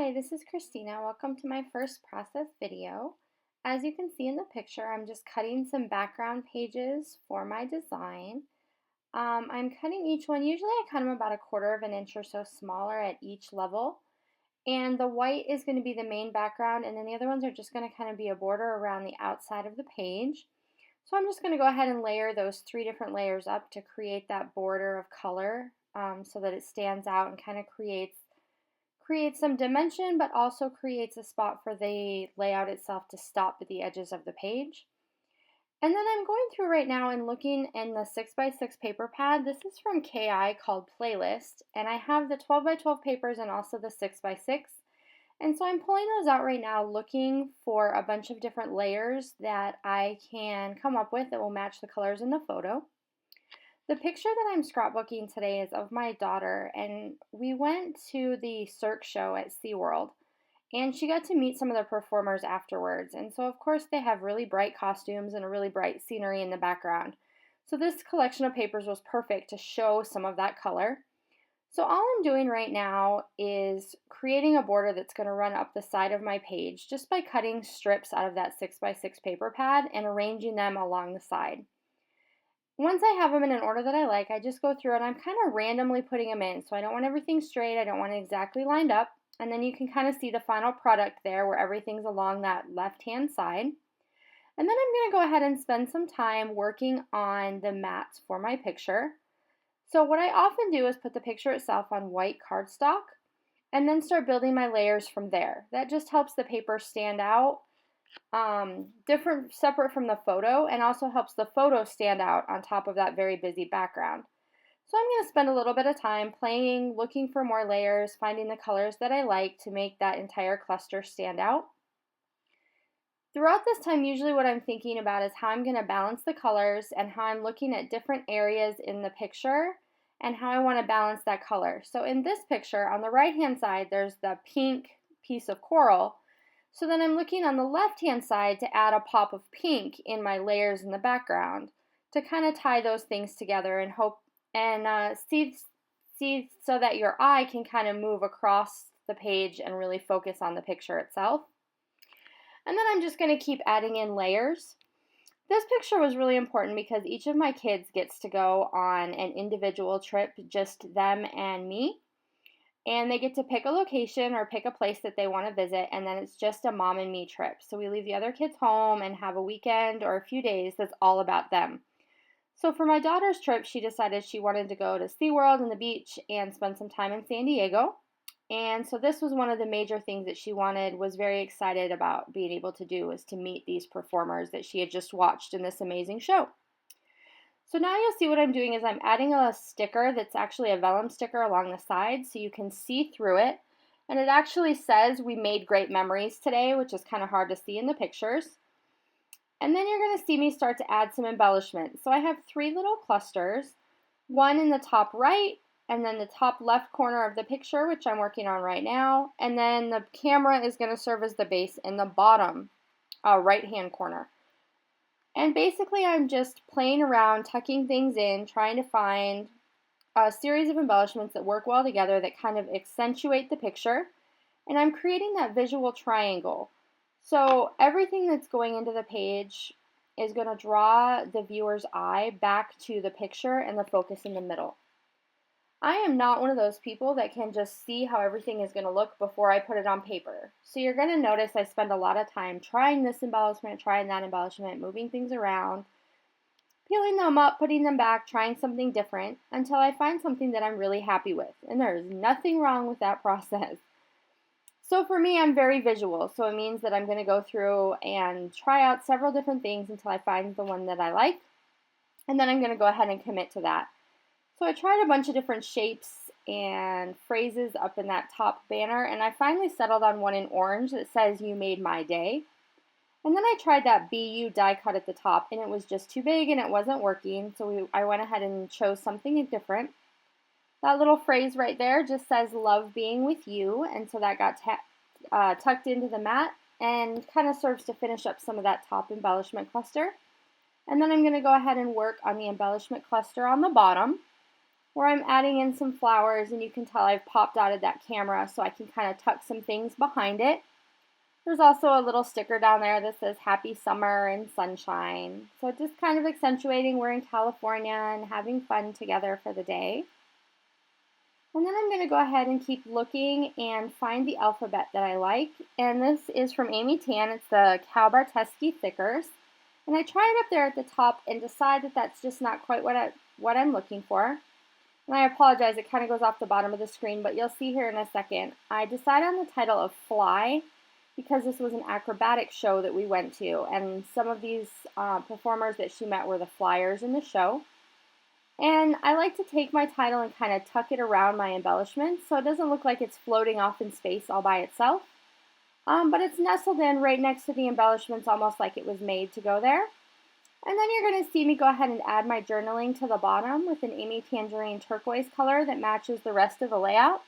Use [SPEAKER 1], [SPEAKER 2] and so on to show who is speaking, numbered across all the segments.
[SPEAKER 1] Hi, this is Christina. Welcome to my first process video. As you can see in the picture, I'm just cutting some background pages for my design. I'm cutting each one, usually I cut them about 1/4 of an inch or so smaller at each level. And the white is going to be the main background, and then the other ones are just going to kind of be a border around the outside of the page. So I'm just going to go ahead and layer those 3 different layers up to create that border of color so that it stands out and kind of creates some dimension, but also creates a spot for the layout itself to stop at the edges of the page. And then I'm going through right now and looking in the 6x6 paper pad. This is from KI called Playlist, and I have the 12x12 papers and also the 6x6. And so I'm pulling those out right now, looking for a bunch of different layers that I can come up with that will match the colors in the photo. The picture that I'm scrapbooking today is of my daughter, and we went to the Cirque show at SeaWorld, and she got to meet some of the performers afterwards. And so, of course, they have really bright costumes and a really bright scenery in the background. So this collection of papers was perfect to show some of that color. So all I'm doing right now is creating a border that's going to run up the side of my page just by cutting strips out of that 6x6 paper pad and arranging them along the side. Once I have them in an order that I like, I just go through and I'm kind of randomly putting them in. So I don't want everything straight, I don't want it exactly lined up. And then you can kind of see the final product there where everything's along that left-hand side. And then I'm going to go ahead and spend some time working on the mats for my picture. So what I often do is put the picture itself on white cardstock and then start building my layers from there. That just helps the paper stand out different, separate from the photo, and also helps the photo stand out on top of that very busy background. So I'm going to spend a little bit of time playing, looking for more layers, finding the colors that I like to make that entire cluster stand out. Throughout this time, usually what I'm thinking about is how I'm going to balance the colors and how I'm looking at different areas in the picture and how I want to balance that color. So in this picture, on the right-hand side, there's the pink piece of coral. So then I'm looking on the left-hand side to add a pop of pink in my layers in the background to kind of tie those things together and hope and see so that your eye can kind of move across the page and really focus on the picture itself. And then I'm just going to keep adding in layers. This picture was really important because each of my kids gets to go on an individual trip, just them and me. And they get to pick a location or pick a place that they want to visit, and then it's just a mom and me trip. So we leave the other kids home and have a weekend or a few days that's all about them. So for my daughter's trip, she decided she wanted to go to SeaWorld and the beach and spend some time in San Diego. And so this was one of the major things that she wanted, was very excited about being able to do, was to meet these performers that she had just watched in this amazing show. So now you'll see what I'm doing is I'm adding a sticker that's actually a vellum sticker along the side so you can see through it. And it actually says we made great memories today, which is kind of hard to see in the pictures. And then you're going to see me start to add some embellishments. So I have 3 little clusters, one in the top right, and then the top left corner of the picture, which I'm working on right now. And then the camera is going to serve as the base in the bottom right-hand corner. And basically I'm just playing around, tucking things in, trying to find a series of embellishments that work well together that kind of accentuate the picture. And I'm creating that visual triangle. So everything that's going into the page is going to draw the viewer's eye back to the picture and the focus in the middle. I am not one of those people that can just see how everything is going to look before I put it on paper. So you're going to notice I spend a lot of time trying this embellishment, trying that embellishment, moving things around, peeling them up, putting them back, trying something different until I find something that I'm really happy with. And there's nothing wrong with that process. So for me, I'm very visual. So it means that I'm going to go through and try out several different things until I find the one that I like. And then I'm going to go ahead and commit to that. So I tried a bunch of different shapes and phrases up in that top banner, and I finally settled on one in orange that says, "You made my day." And then I tried that BU die cut at the top, and it was just too big and it wasn't working, so I went ahead and chose something different. That little phrase right there just says, "Love being with you," and so that got tucked into the mat and kind of serves to finish up some of that top embellishment cluster. And then I'm going to go ahead and work on the embellishment cluster on the bottom. where I'm adding in some flowers, and you can tell I've popped out of that camera so I can kind of tuck some things behind it. There's also a little sticker down there that says happy summer and sunshine. So just kind of accentuating we're in California and having fun together for the day. And then I'm going to go ahead and keep looking and find the alphabet that I like. And this is from Amy Tan. It's the Cal Barteschi Thickers. And I try it up there at the top and decide that that's just not quite what I'm looking for. And I apologize, it kind of goes off the bottom of the screen, but you'll see here in a second. I decided on the title of Fly because this was an acrobatic show that we went to. And some of these performers that she met were the flyers in the show. And I like to take my title and kind of tuck it around my embellishments so it doesn't look like it's floating off in space all by itself. But it's nestled in right next to the embellishments, almost like it was made to go there. And then you're going to see me go ahead and add my journaling to the bottom with an Amy Tangerine turquoise color that matches the rest of the layout.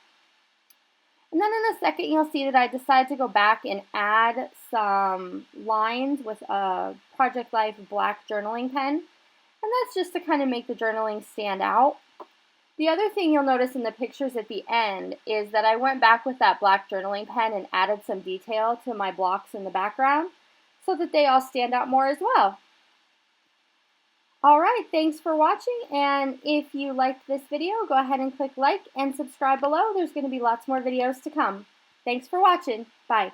[SPEAKER 1] And then in a second you'll see that I decided to go back and add some lines with a Project Life black journaling pen. And that's just to kind of make the journaling stand out. The other thing you'll notice in the pictures at the end is that I went back with that black journaling pen and added some detail to my blocks in the background so that they all stand out more as well. Alright, thanks for watching, and if you liked this video, go ahead and click like and subscribe below. There's going to be lots more videos to come. Thanks for watching. Bye.